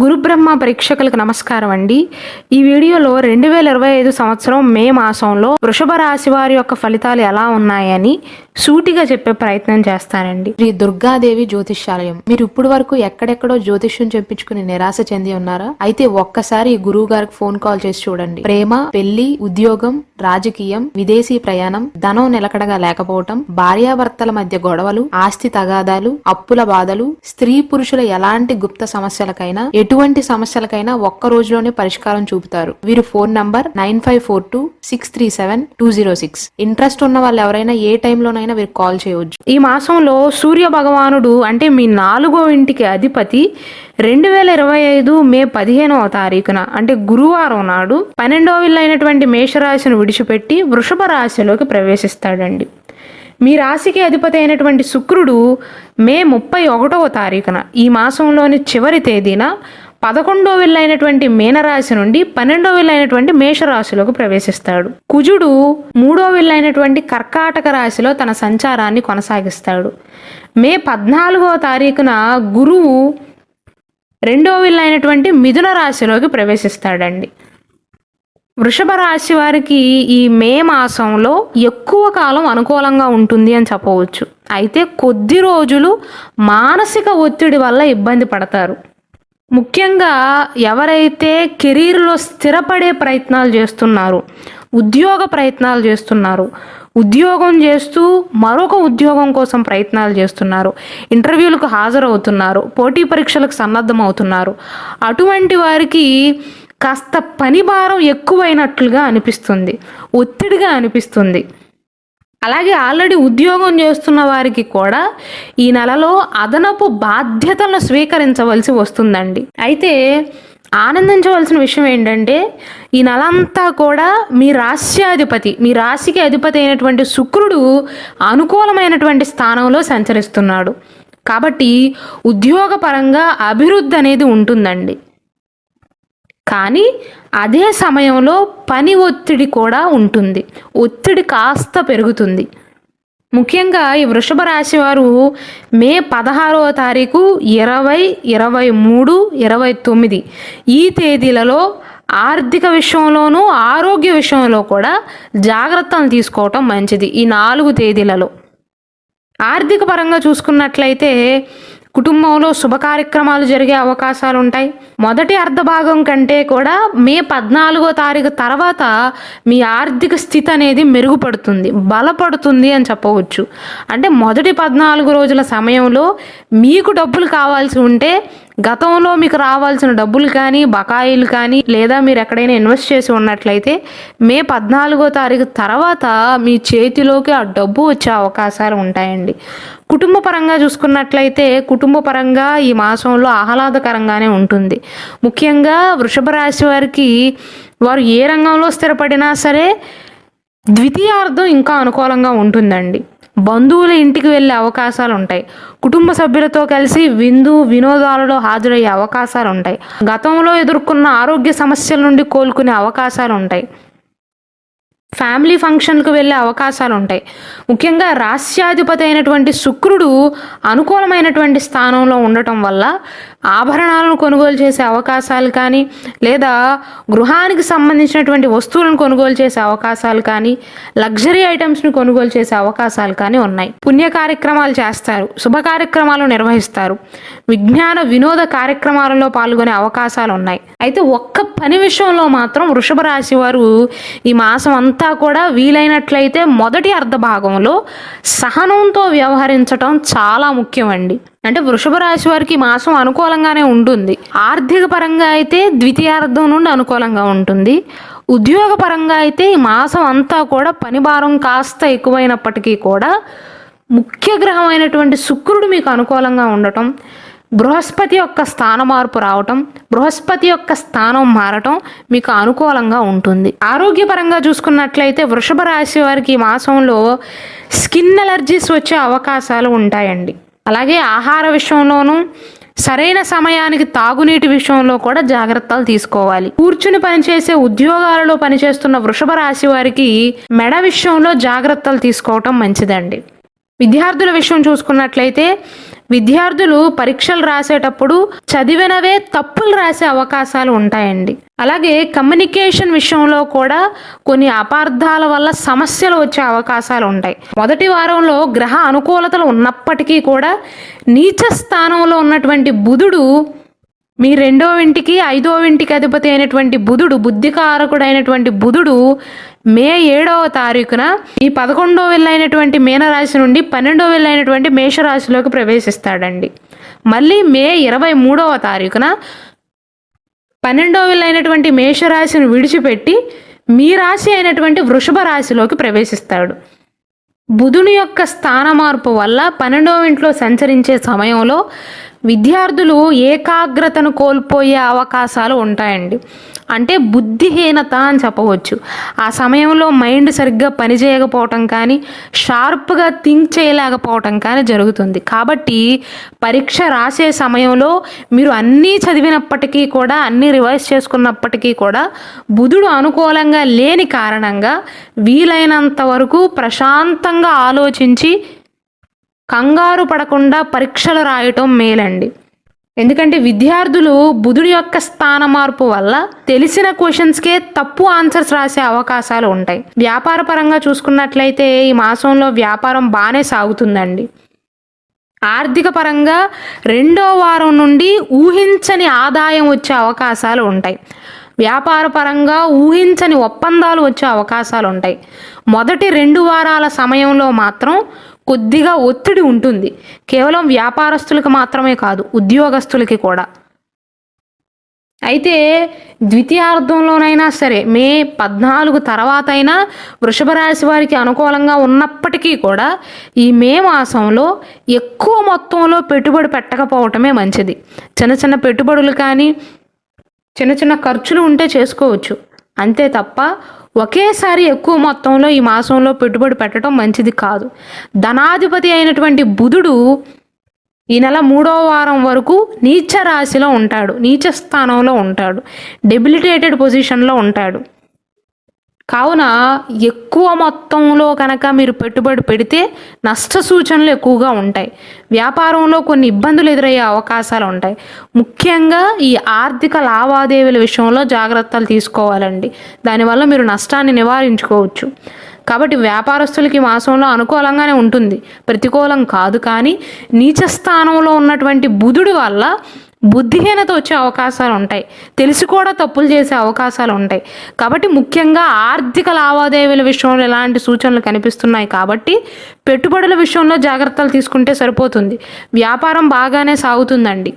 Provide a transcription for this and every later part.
గురుబ్రహ్మ ప్రేక్షకులకు నమస్కారం అండి. ఈ వీడియోలో 2025 సంవత్సరం మే మాసంలో వృషభ రాశి వారి యొక్క ఫలితాలు ఎలా ఉన్నాయని సూటిగా చెప్పే ప్రయత్నం చేస్తానండి. శ్రీ దుర్గాదేవి జ్యోతిష్యాలయం. మీరు ఇప్పుడు వరకు ఎక్కడెక్కడో జ్యోతిష్యం చెప్పించుకుని నిరాశ చెంది ఉన్నారా? అయితే ఒక్కసారి గురువు గారికి ఫోన్ కాల్ చేసి చూడండి. ప్రేమ, పెళ్లి, ఉద్యోగం, రాజకీయం, విదేశీ ప్రయాణం, ధనం నిలకడగా లేకపోవటం, భార్యాభర్తల మధ్య గొడవలు, ఆస్తి తగాదాలు, అప్పుల బాధలు, స్త్రీ పురుషుల ఎలాంటి గుప్త సమస్యలకైనా ఎటువంటి సమస్యలకైనా ఒక్క రోజులోనే పరిష్కారం చూపుతారు. వీరు ఫోన్ నంబర్ 9542637206. ఇంట్రెస్ట్ ఉన్న వాళ్ళు ఎవరైనా ఏ టైంలోనైనా వీరు కాల్ చేయవచ్చు. ఈ మాసంలో సూర్య భగవానుడు అంటే మీ 4వ ఇంటికి అధిపతి 2025 మే 15వ తారీఖున అంటే గురువారం నాడు 12వ ఇల్లు అయినటువంటి మేషరాశిని విడిచిపెట్టి వృషభ రాశిలోకి ప్రవేశిస్తాడండి. మీ రాశికి అధిపతి అయినటువంటి శుక్రుడు మే 31వ తారీఖున ఈ మాసంలోని చివరి తేదీన 11వ ఇల్లు అయినటువంటి మీనరాశి నుండి 12వ ఇల్లు అయినటువంటి మేషరాశిలోకి ప్రవేశిస్తాడు. కుజుడు 3వ ఇల్లు అయినటువంటి కర్కాటక రాశిలో తన సంచారాన్ని కొనసాగిస్తాడు. మే 14వ తారీఖున గురువు 2వ ఇల్లు అయినటువంటి మిథున రాశిలోకి ప్రవేశిస్తాడండి. వృషభ రాశి వారికి ఈ మే మాసంలో ఎక్కువ కాలం అనుకూలంగా ఉంటుంది అని చెప్పవచ్చు. అయితే కొద్ది రోజులు మానసిక ఒత్తిడి వల్ల ఇబ్బంది పడతారు. ముఖ్యంగా ఎవరైతే కెరీర్లో స్థిరపడే ప్రయత్నాలు చేస్తున్నారో, ఉద్యోగ ప్రయత్నాలు చేస్తున్నారు, ఉద్యోగం చేస్తూ మరొక ఉద్యోగం కోసం ప్రయత్నాలు చేస్తున్నారు, ఇంటర్వ్యూలకు హాజరవుతున్నారు, పోటీ పరీక్షలకు సన్నద్ధమవుతున్నారు, అటువంటి వారికి కాస్త పని భారం ఎక్కువైనట్లుగా అనిపిస్తుంది, ఒత్తిడిగా అనిపిస్తుంది. అలాగే ఆల్రెడీ ఉద్యోగం చేస్తున్న వారికి కూడా ఈ నెలలో అదనపు బాధ్యతలను స్వీకరించవలసి వస్తుందండి. అయితే ఆనందించవలసిన విషయం ఏంటంటే ఈ నెలంతా కూడా మీ రాశ్యాధిపతి, మీ రాశికి అధిపతి అయినటువంటి శుక్రుడు అనుకూలమైనటువంటి స్థానంలో సంచరిస్తున్నాడు. కాబట్టి ఉద్యోగపరంగా అభివృద్ధి అనేది ఉంటుందండి. కానీ అదే సమయంలో పని ఒత్తిడి కూడా ఉంటుంది, ఒత్తిడి కాస్త పెరుగుతుంది. ముఖ్యంగా ఈ వృషభ రాశి వారు మే 16వ తారీఖు 20, 23, 29 ఈ తేదీలలో ఆర్థిక విషయంలోనూ ఆరోగ్య విషయంలో కూడా జాగ్రత్తలు తీసుకోవటం మంచిది. ఈ 4 తేదీలలో ఆర్థిక పరంగా చూసుకున్నట్లయితే కుటుంబంలో శుభ కార్యక్రమాలు జరిగే అవకాశాలు ఉంటాయి. మొదటి అర్ధభాగం కంటే కూడా మే 14వ తారీఖు తర్వాత మీ ఆర్థిక స్థితి అనేది మెరుగుపడుతుంది, బలపడుతుంది అని చెప్పవచ్చు. అంటే మొదటి 14 రోజుల సమయంలో మీకు డబ్బులు కావాల్సి ఉంటే గతంలో మీకు రావాల్సిన డబ్బులు కానీ, బకాయిలు కానీ, లేదా మీరు ఎక్కడైనా ఇన్వెస్ట్ చేసి ఉన్నట్లయితే మే 14వ తారీఖు తర్వాత మీ చేతిలోకి ఆ డబ్బు వచ్చే అవకాశాలు ఉంటాయండి. కుటుంబ పరంగా చూసుకున్నట్లయితే కుటుంబ పరంగా ఈ మాసంలో ఆహ్లాదకరంగానే ఉంటుంది. ముఖ్యంగా వృషభ రాశి వారికి వారు ఏ రంగంలో స్థిరపడినా సరే ద్వితీయార్థం ఇంకా అనుకూలంగా ఉంటుందండి. బంధువుల ఇంటికి వెళ్ళే అవకాశాలు ఉంటాయి. కుటుంబ సభ్యులతో కలిసి విందు వినోదాలలో హాజరయ్యే అవకాశాలు ఉంటాయి. గతంలో ఎదుర్కొన్న ఆరోగ్య సమస్యల నుండి కోలుకునే అవకాశాలు ఉంటాయి. ఫ్యామిలీ ఫంక్షన్లకు వెళ్ళే అవకాశాలు ఉంటాయి. ముఖ్యంగా రాశ్యాధిపతి అయినటువంటి శుక్రుడు అనుకూలమైనటువంటి స్థానంలో ఉండటం వల్ల ఆభరణాలను కొనుగోలు చేసే అవకాశాలు కానీ, లేదా గృహానికి సంబంధించినటువంటి వస్తువులను కొనుగోలు చేసే అవకాశాలు కానీ, లగ్జరీ ఐటమ్స్ని కొనుగోలు చేసే అవకాశాలు కానీ ఉన్నాయి. పుణ్య కార్యక్రమాలు చేస్తారు, శుభ కార్యక్రమాలు నిర్వహిస్తారు, విజ్ఞాన వినోద కార్యక్రమాలలో పాల్గొనే అవకాశాలు ఉన్నాయి. అయితే ఒక్క పని విషయంలో మాత్రం వృషభ రాశి వారు ఈ మాసం అంతా కూడా వీలైనట్లయితే మొదటి అర్ధ భాగంలో సహనంతో వ్యవహరించటం చాలా ముఖ్యమండి. అంటే వృషభ రాశి వారికి మాసం అనుకూలంగానే ఉంటుంది. ఆర్థిక పరంగా అయితే ద్వితీయార్థం నుండి అనుకూలంగా ఉంటుంది. ఉద్యోగ పరంగా అయితే ఈ మాసం అంతా కూడా పని భారం కాస్త ఎక్కువైనప్పటికీ కూడా ముఖ్య గ్రహం అయినటువంటి శుక్రుడు మీకు అనుకూలంగా ఉండటం, బృహస్పతి యొక్క స్థాన మార్పు రావటం, బృహస్పతి యొక్క స్థానం మారటం మీకు అనుకూలంగా ఉంటుంది. ఆరోగ్యపరంగా చూసుకున్నట్లయితే వృషభ రాశి వారికి ఈ మాసంలో స్కిన్ ఎలర్జీస్ వచ్చే అవకాశాలు ఉంటాయండి. అలాగే ఆహార విషయంలోనూ సరైన సమయానికి తాగునీటి విషయంలో కూడా జాగ్రత్తలు తీసుకోవాలి. కూర్చుని పనిచేసే ఉద్యోగాలలో పనిచేస్తున్న వృషభ రాశి వారికి మెడ విషయంలో జాగ్రత్తలు తీసుకోవటం మంచిదండి. విద్యార్థుల విషయం చూసుకున్నట్లయితే విద్యార్థులు పరీక్షలు రాసేటప్పుడు చదివినవే తప్పులు రాసే అవకాశాలు ఉంటాయండి. అలాగే కమ్యూనికేషన్ విషయంలో కూడా కొన్ని అపార్థాల వల్ల సమస్యలు వచ్చే అవకాశాలు ఉంటాయి. మొదటి వారంలో గ్రహ అనుకూలతలు ఉన్నప్పటికీ కూడా నీచ స్థానంలో ఉన్నటువంటి బుధుడు మీ 2వ ఇంటికి 5వ ఇంటికి అధిపతి అయినటువంటి బుధుడు, బుద్ధికారకుడైనటువంటి బుధుడు మే 7వ తారీఖున ఈ 11వ ఇల్లు అయినటువంటి మీనరాశి నుండి 12వ ఇల్లు అయినటువంటి మేషరాశిలోకి ప్రవేశిస్తాడండి. మళ్ళీ మే 23వ తారీఖున 12వ ఇల్లు అయినటువంటి మేషరాశిని విడిచిపెట్టి మీ రాశి అయినటువంటి వృషభ రాశిలోకి ప్రవేశిస్తాడు. బుధుని యొక్క స్థాన మార్పు వల్ల 12వ ఇంట్లో సంచరించే సమయంలో విద్యార్థులు ఏకాగ్రతను కోల్పోయే అవకాశాలు ఉంటాయండి. అంటే బుద్ధిహీనత అని చెప్పవచ్చు. ఆ సమయంలో మైండ్ సరిగ్గా పనిచేయకపోవటం కానీ, షార్ప్గా థింక్ చేయలేకపోవటం కానీ జరుగుతుంది. కాబట్టి పరీక్ష రాసే సమయంలో మీరు అన్నీ చదివినప్పటికీ కూడా, అన్నీ రివైజ్ చేసుకున్నప్పటికీ కూడా బుధుడు అనుకూలంగా లేని కారణంగా వీలైనంత వరకు ప్రశాంతంగా ఆలోచించి కంగారు పడకుండా పరీక్షలు రాయటం మేలండి. ఎందుకంటే విద్యార్థులు బుధుడి యొక్క స్థాన మార్పు వల్ల తెలిసిన క్వశ్చన్స్కే తప్పు ఆన్సర్స్ రాసే అవకాశాలు ఉంటాయి. వ్యాపార పరంగా చూసుకున్నట్లయితే ఈ మాసంలో వ్యాపారం బాగానే సాగుతుందండి. ఆర్థిక పరంగా 2వ వారం నుండి ఊహించని ఆదాయం వచ్చే అవకాశాలు ఉంటాయి. వ్యాపార పరంగా ఊహించని ఒప్పందాలు వచ్చే అవకాశాలు ఉంటాయి. మొదటి 2 వారాల సమయంలో మాత్రం కొద్దిగా ఒత్తిడి ఉంటుంది. కేవలం వ్యాపారస్తులకు మాత్రమే కాదు, ఉద్యోగస్తులకి కూడా. అయితే ద్వితీయార్థంలోనైనా సరే మే 14 తర్వాత అయినా వృషభ రాశి వారికి అనుకూలంగా ఉన్నప్పటికీ కూడా ఈ మే మాసంలో ఎక్కువ మొత్తంలో పెట్టుబడి పెట్టకపోవటమే మంచిది. చిన్న చిన్న పెట్టుబడులు కానీ చిన్న చిన్న ఖర్చులు ఉంటే చేసుకోవచ్చు. అంతే తప్ప ఒకేసారి ఎక్కువ మొత్తంలో ఈ మాసంలో పెట్టుబడి పెట్టడం మంచిది కాదు. ధనాధిపతి అయినటువంటి బుధుడు ఈ నెల 3వ వారం వరకు నీచ రాశిలో ఉంటాడు, నీచ స్థానంలో ఉంటాడు, డెబిలిటేటెడ్ పొజిషన్లో ఉంటాడు. కావున ఎక్కువ మొత్తంలో కనుక మీరు పెట్టుబడి పెడితే నష్ట సూచనలు ఎక్కువగా ఉంటాయి. వ్యాపారంలో కొన్ని ఇబ్బందులు ఎదురయ్యే అవకాశాలు ఉంటాయి. ముఖ్యంగా ఈ ఆర్థిక లావాదేవీల విషయంలో జాగ్రత్తలు తీసుకోవాలండి. దానివల్ల మీరు నష్టాన్ని నివారించుకోవచ్చు. కాబట్టి వ్యాపారస్తులకి మాసంలో అనుకూలంగానే ఉంటుంది, ప్రతికూలం కాదు. కానీ నీచ స్థానంలో ఉన్నటువంటి బుధుడి వల్ల బుద్ధిహీనత వచ్చే అవకాశాలు ఉంటాయి, తెలిసి కూడా తప్పులు చేసే అవకాశాలు ఉంటాయి. కాబట్టి ముఖ్యంగా ఆర్థిక లావాదేవీల విషయంలో ఎలాంటి సూచనలు కనిపిస్తున్నాయి కాబట్టి పెట్టుబడుల విషయంలో జాగ్రత్తలు తీసుకుంటే సరిపోతుంది. వ్యాపారం బాగానే సాగుతుందండి.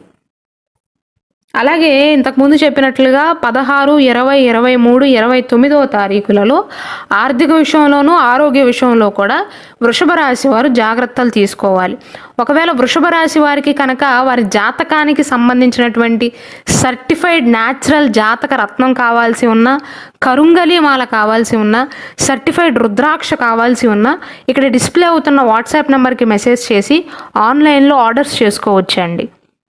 అలాగే ఇంతకుముందు చెప్పినట్లుగా 16, 20, 23, 29వ తారీఖులలో ఆర్థిక విషయంలోనూ ఆరోగ్య విషయంలో కూడా వృషభ రాశి వారు జాగ్రత్తలు తీసుకోవాలి. ఒకవేళ వృషభ రాశి వారికి కనుక వారి జాతకానికి సంబంధించినటువంటి సర్టిఫైడ్ న్యాచురల్ జాతక రత్నం కావాల్సి ఉన్నా, కరుంగలి మాల కావాల్సి ఉన్నా, సర్టిఫైడ్ రుద్రాక్ష కావాల్సి ఉన్నా ఇక్కడ డిస్ప్లే అవుతున్న వాట్సాప్ నెంబర్కి మెసేజ్ చేసి ఆన్లైన్లో ఆర్డర్స్ చేసుకోవచ్చండి.